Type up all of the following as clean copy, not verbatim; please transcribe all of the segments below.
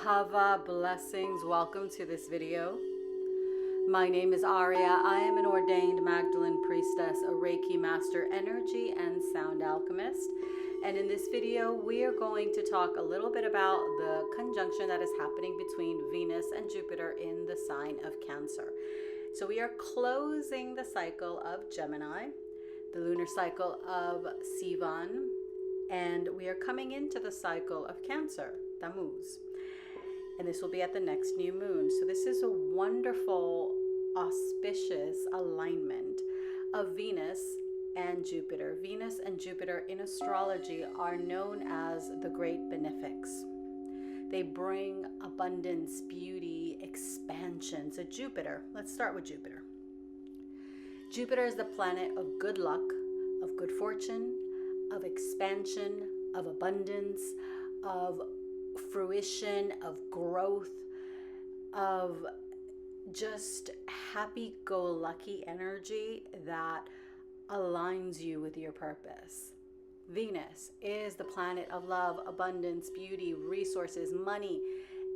Hava blessings. Welcome to this video. My name is Aria. I am an ordained Magdalene priestess, a Reiki master, energy and sound alchemist. And in this video, we are going to talk a little bit about the conjunction that is happening between Venus and Jupiter in the sign of Cancer. So we are closing the cycle of Gemini, the lunar cycle of Sivan, and we are coming into the cycle of Cancer, Tammuz. And this will be at the next new moon. So this is a wonderful, auspicious alignment of Venus and Jupiter. Venus and Jupiter in astrology are known as the great benefics. They bring abundance, beauty, expansion. So Jupiter, let's start with Jupiter. Jupiter is the planet of good luck, of good fortune, of expansion, of abundance, of fruition, of growth, of just happy-go-lucky energy that aligns you with your purpose. Venus is the planet of love, abundance, beauty, resources, money,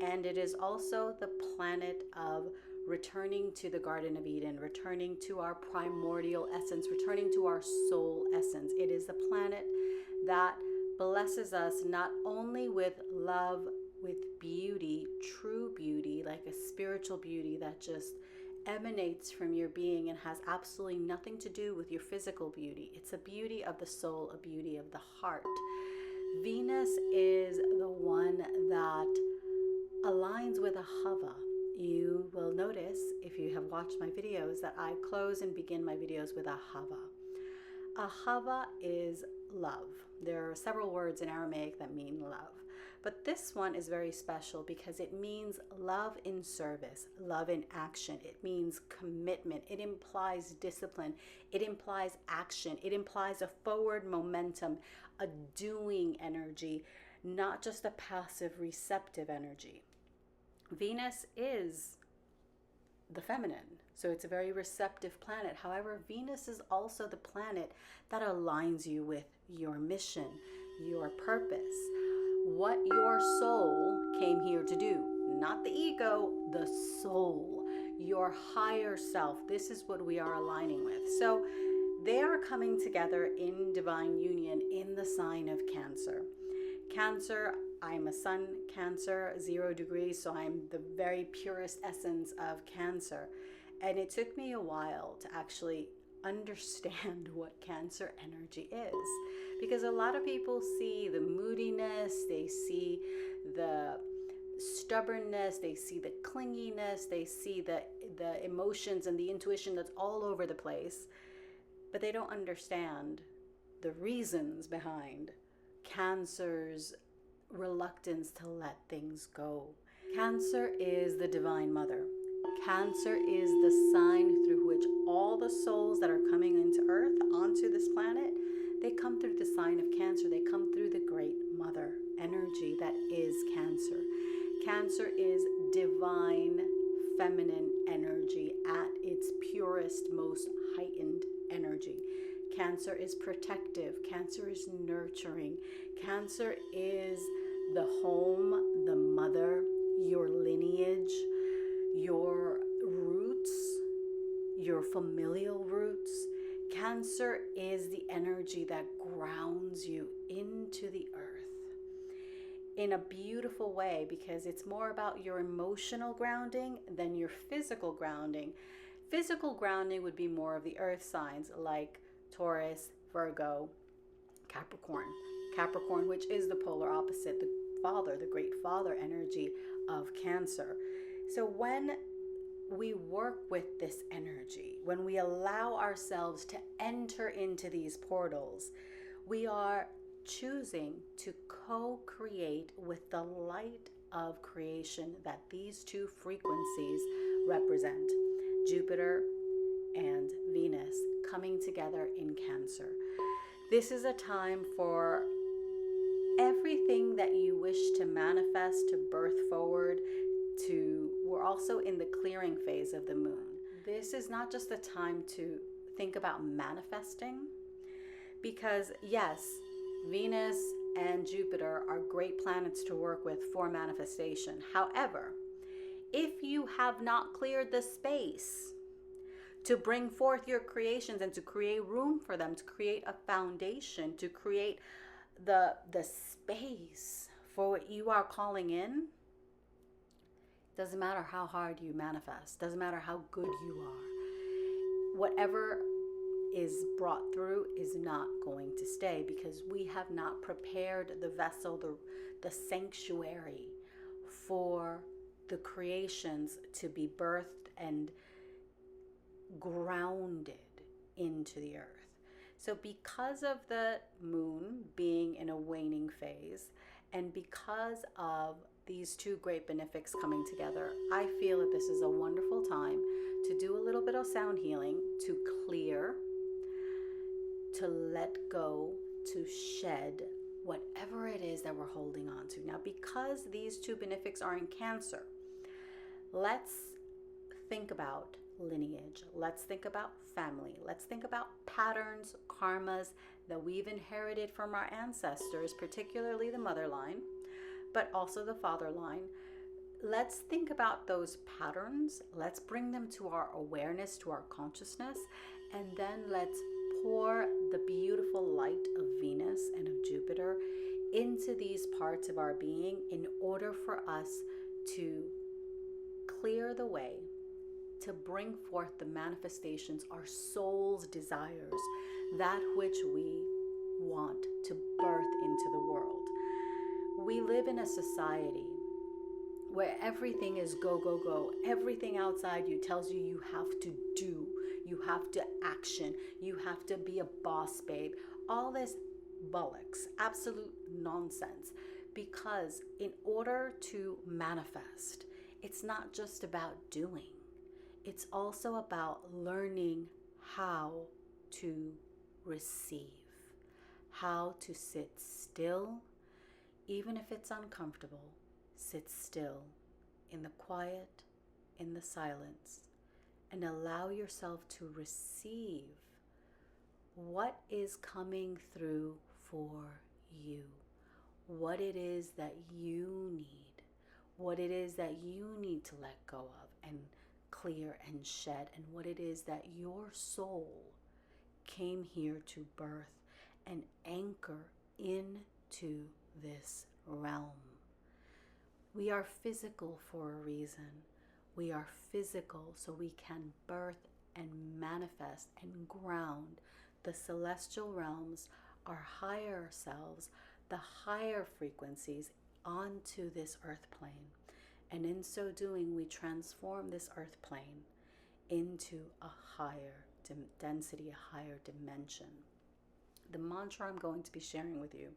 and it is also the planet of returning to the Garden of Eden, returning to our primordial essence, returning to our soul essence. It is the planet that blesses us not only with love, with beauty, true beauty, like a spiritual beauty that just emanates from your being and has absolutely nothing to do with your physical beauty. It's a beauty of the soul, a beauty of the heart. Venus is the one that aligns with a Hava. You will notice, if you have watched my videos, that I close and begin my videos with a Hava. A Hava is love. There are several words in Aramaic that mean love, but this one is very special because it means love in service, love in action. It means commitment. It implies discipline. It implies action. It implies a forward momentum, a doing energy, not just a passive receptive energy. Venus is the feminine, so it's a very receptive planet. However, Venus is also the planet that aligns you with your mission, your purpose, what your soul came here to do. Not the ego, the soul, your higher self. This is what we are aligning with. So they are coming together in divine union in the sign of Cancer. Cancer, I'm a sun Cancer, 0 degrees, so I'm the very purest essence of Cancer. And it took me a while to actually understand what Cancer energy is, because a lot of people see the moodiness, they see the stubbornness, they see the clinginess, they see the emotions and the intuition that's all over the place, but they don't understand the reasons behind Cancer's reluctance to let things go. Cancer is the Divine Mother. Cancer is the sign through which all the souls that are coming into Earth, onto this planet, they come through the sign of Cancer. They come through the Great Mother energy that is Cancer. Cancer is divine feminine energy at its purest, most heightened energy. Cancer is protective. Cancer is nurturing. Cancer is the home, the mother, your lineage, your roots, your familial roots. Cancer is the energy that grounds you into the earth in a beautiful way, because it's more about your emotional grounding than your physical grounding. Physical grounding would be more of the earth signs like Taurus, Virgo, Capricorn. Capricorn, which is the polar opposite, the father, the great father energy of Cancer. So when we work with this energy, when we allow ourselves to enter into these portals, we are choosing to co-create with the light of creation that these two frequencies represent. Jupiter and Venus coming together in Cancer. This is a time for everything that you wish to manifest, to birth forward, we're also in the clearing phase of the moon. This is not just a time to think about manifesting, because yes, Venus and Jupiter are great planets to work with for manifestation. However, if you have not cleared the space to bring forth your creations and to create room for them, to create a foundation, to create the space for what you are calling in, doesn't matter how hard you manifest, doesn't matter how good you are, whatever is brought through is not going to stay, because we have not prepared the vessel, the sanctuary for the creations to be birthed and grounded into the earth. So because of the moon being in a waning phase, and because of these two great benefics coming together, I feel that this is a wonderful time to do a little bit of sound healing, to clear, to let go, to shed whatever it is that we're holding on to. Now, because these two benefics are in Cancer, let's think about lineage. Let's think about family. Let's think about patterns, karmas that we've inherited from our ancestors, particularly the mother line, but also the father line. Let's think about those patterns. Let's bring them to our awareness, to our consciousness, and then let's pour the beautiful light of Venus and of Jupiter into these parts of our being in order for us to clear the way, to bring forth the manifestations, our soul's desires, that which we want to birth into the world. We live in a society where everything is go, go, go. Everything outside you tells you you have to do, you have to action, you have to be a boss babe. All this bollocks, absolute nonsense. Because in order to manifest, it's not just about doing. It's also about learning how to receive, how to sit still, even if it's uncomfortable. Sit still in the quiet, in the silence, and allow yourself to receive what is coming through for you, what it is that you need, what it is that you need to let go of and clear and shed, and what it is that your soul came here to birth and anchor into this realm. We are physical for a reason. We are physical so we can birth and manifest and ground the celestial realms, our higher selves, the higher frequencies onto this earth plane. And in so doing, we transform this earth plane into a higher density, a higher dimension. The mantra I'm going to be sharing with you,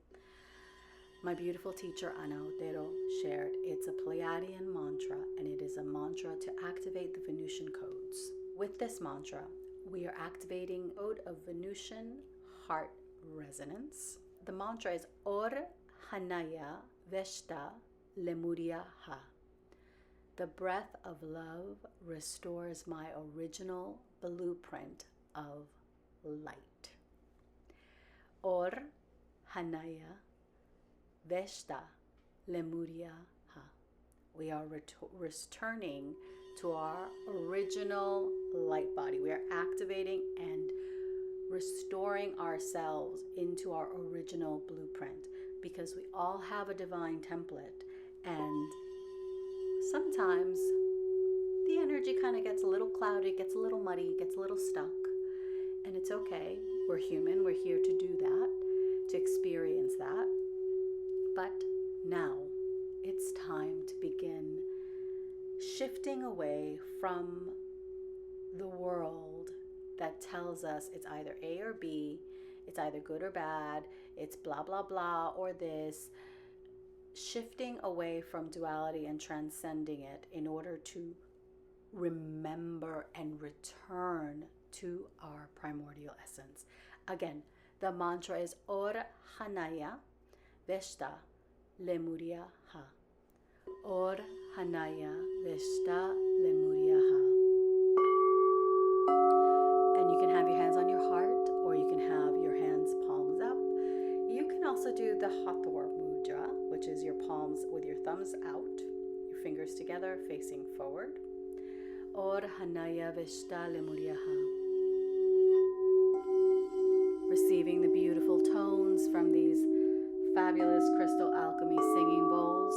my beautiful teacher Ana Otero shared. It's a Pleiadian mantra, and it is a mantra to activate the Venusian codes. With this mantra, we are activating code of Venusian heart resonance. The mantra is Or Hanaya Veshta Lemuria Ha. The breath of love restores my original blueprint of light. Or Hanaya Veshta Lemuria Ha. We are returning to our original light body. We are activating and restoring ourselves into our original blueprint, because we all have a divine template, and sometimes the energy kind of gets a little cloudy, gets a little muddy, gets a little stuck, and it's okay. We're human. We're here to do that, to experience that. But now it's time to begin shifting away from the world that tells us it's either A or B, it's either good or bad, it's blah, blah, blah, or this. Shifting away from duality and transcending it in order to remember and return to our primordial essence. Again, the mantra is Or Hanaya Veshta Lemuria Ha. Or Hanaya Veshta Lemuria Ha. And you can have your hands on your heart, or you can have your hands palms up. You can also do the Hathor thumbs out, your fingers together, facing forward. Or Hanaya Vishta Lemuriyaha. Receiving the beautiful tones from these fabulous crystal alchemy singing bowls.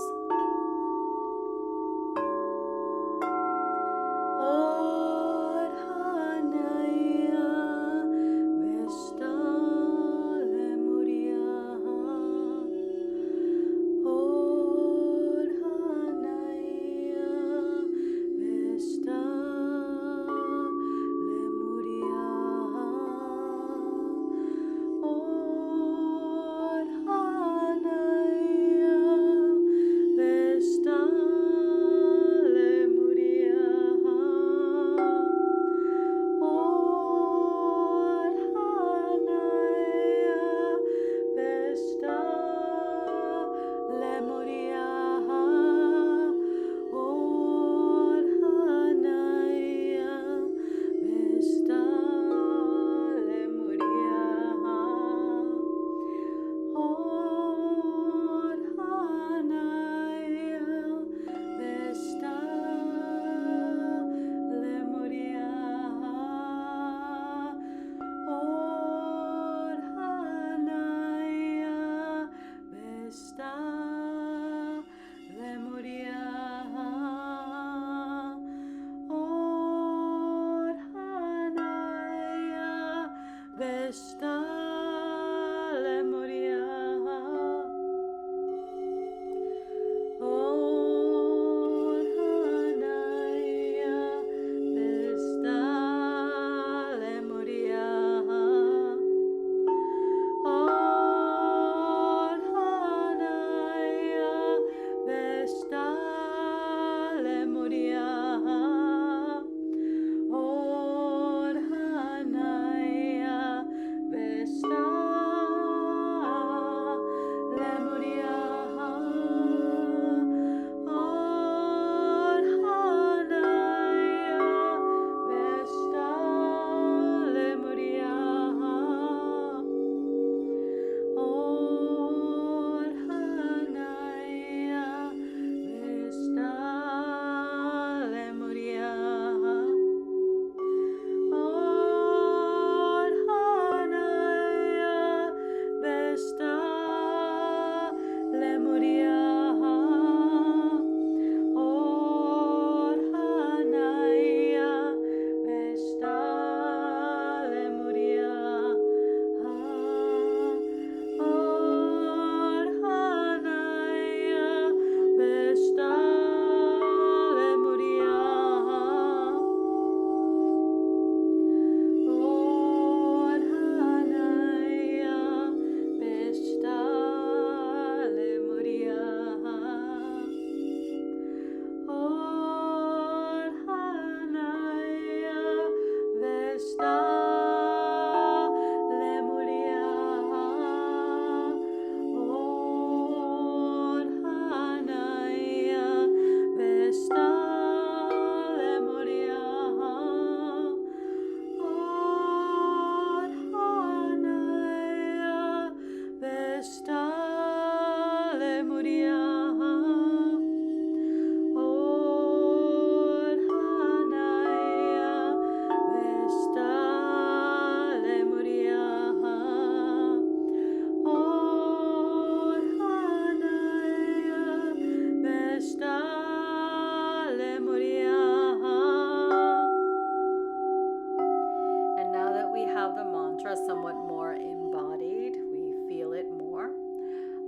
Somewhat more embodied, we feel it more.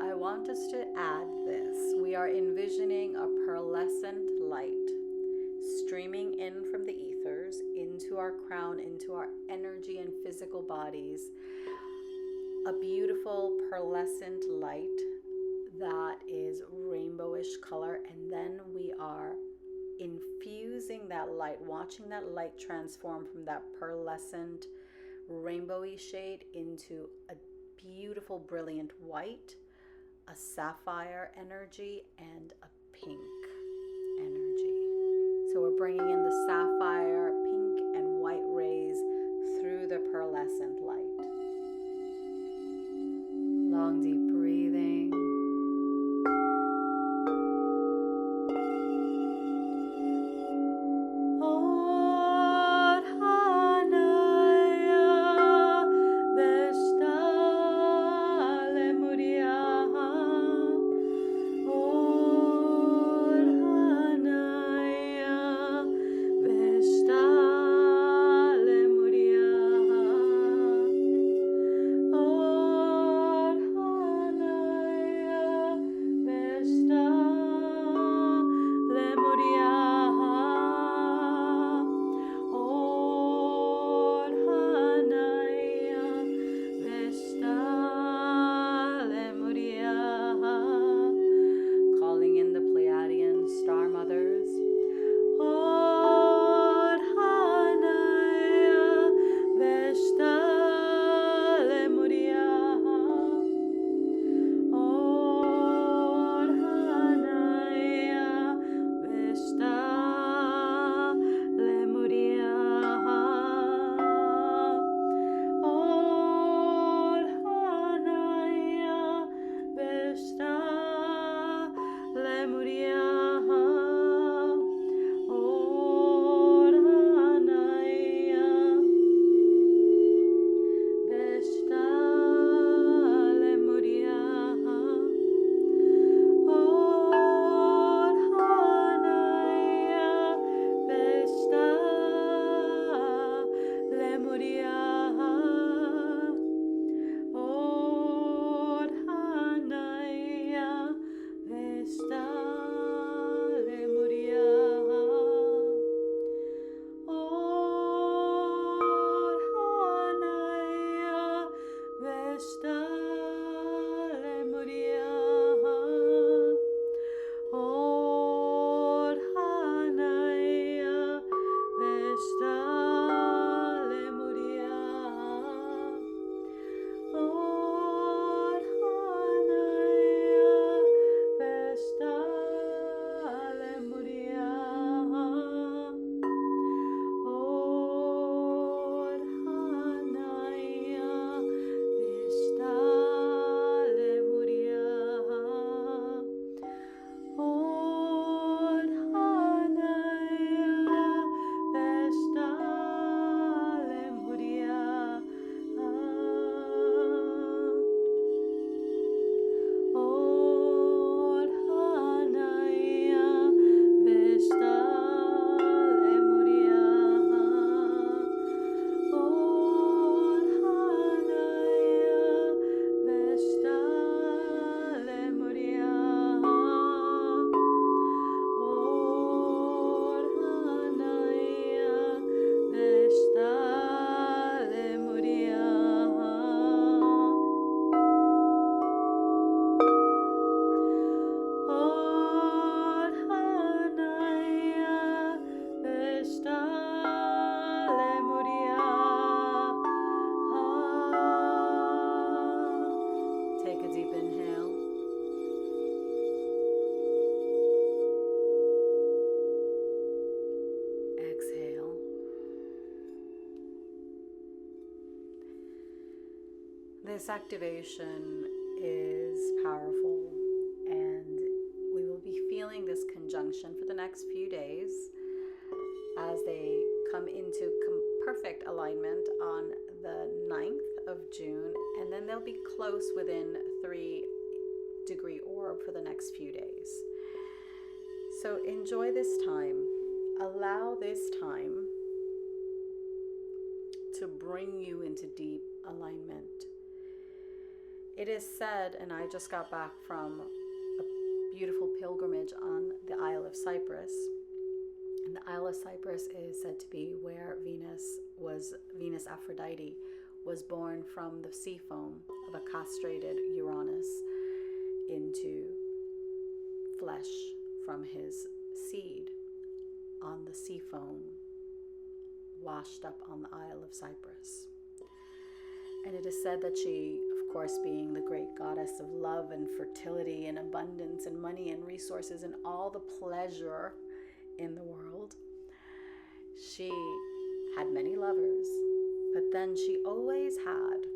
I want us to add this. We are envisioning a pearlescent light streaming in from the ethers into our crown, into our energy and physical bodies. A beautiful pearlescent light that is rainbowish color, and then we are infusing that light, watching that light transform from that pearlescent rainbowy shade into a beautiful brilliant white, a sapphire energy, and a pink energy. So we're bringing in the sapphire, pink, and white rays through the pearlescent light. Long deep breathing. This activation is powerful, and we will be feeling this conjunction for the next few days as they come into perfect alignment on the 9th of June, and then they'll be close within 3-degree orb for the next few days. So enjoy this time. Allow this time to bring you into deep alignment. It is said, and I just got back from a beautiful pilgrimage on the Isle of Cyprus. And the Isle of Cyprus is said to be where Venus Aphrodite was born from the sea foam of a castrated Uranus into flesh from his seed on the sea foam washed up on the Isle of Cyprus. And it is said that she, of course, being the great goddess of love and fertility and abundance and money and resources and all the pleasure in the world, she had many lovers, but then she always had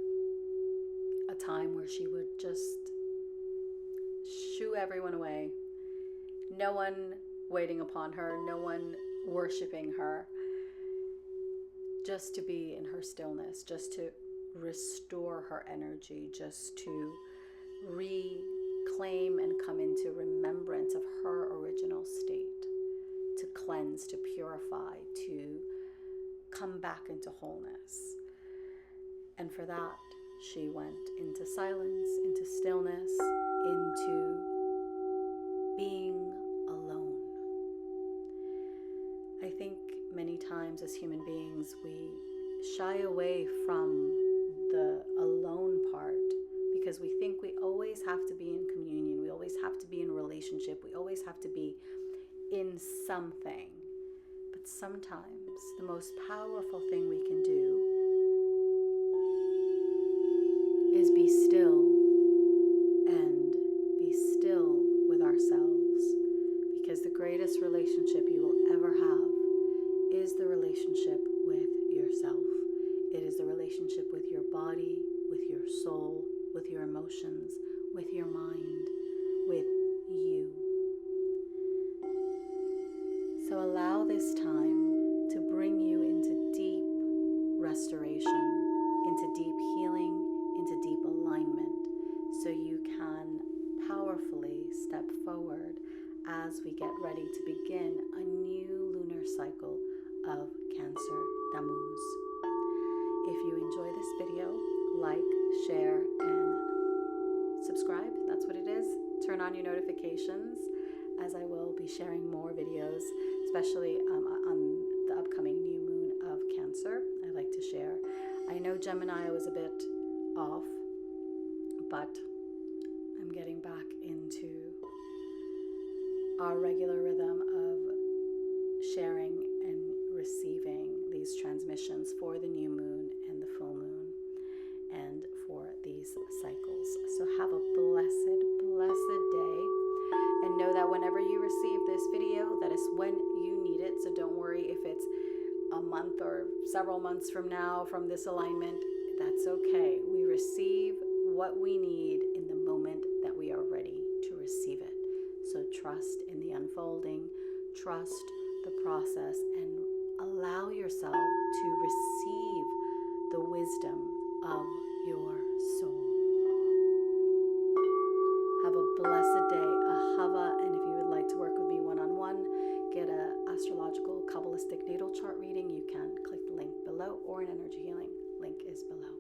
a time where she would just shoo everyone away. No one waiting upon her, no one worshiping her, just to be in her stillness, just to restore her energy, just to reclaim and come into remembrance of her original state, to cleanse, to purify, to come back into wholeness. And for that, she went into silence, into stillness, into being alone. I think many times as human beings, we shy away from the alone part because we think we always have to be in communion, we always have to be in relationship, we always have to be in something. But sometimes the most powerful thing we can do is be still and be still with ourselves, because the greatest relationship you will ever have is the relationship with yourself. It is the relationship with your body, with your soul, with your emotions, with your mind, with you. So allow this time to bring you into deep restoration, into deep healing, into deep alignment, so you can powerfully step forward as we get ready to begin a new lunar cycle of Cancer Tammuz. If you enjoy this video, like, share, and subscribe. That's what it is. Turn on your notifications, as I will be sharing more videos, especially on the upcoming new moon of Cancer. I like to share. I know Gemini was a bit off, but I'm getting back into our regular rhythm of sharing and receiving these transmissions for the new moon and the full moon and for these cycles. So have a blessed, blessed day, and know that whenever you receive this video, that is when you need it. So don't worry if it's a month or several months from now from this alignment. That's okay. We receive what we need in the moment that we are ready to receive it. So trust in the unfolding, trust the process, and allow yourself to receive the wisdom of your soul. Have a blessed day, ahava, and if you would like to work with me one-on-one, get an astrological Kabbalistic natal chart reading, you can click the link below, or an energy healing link is below.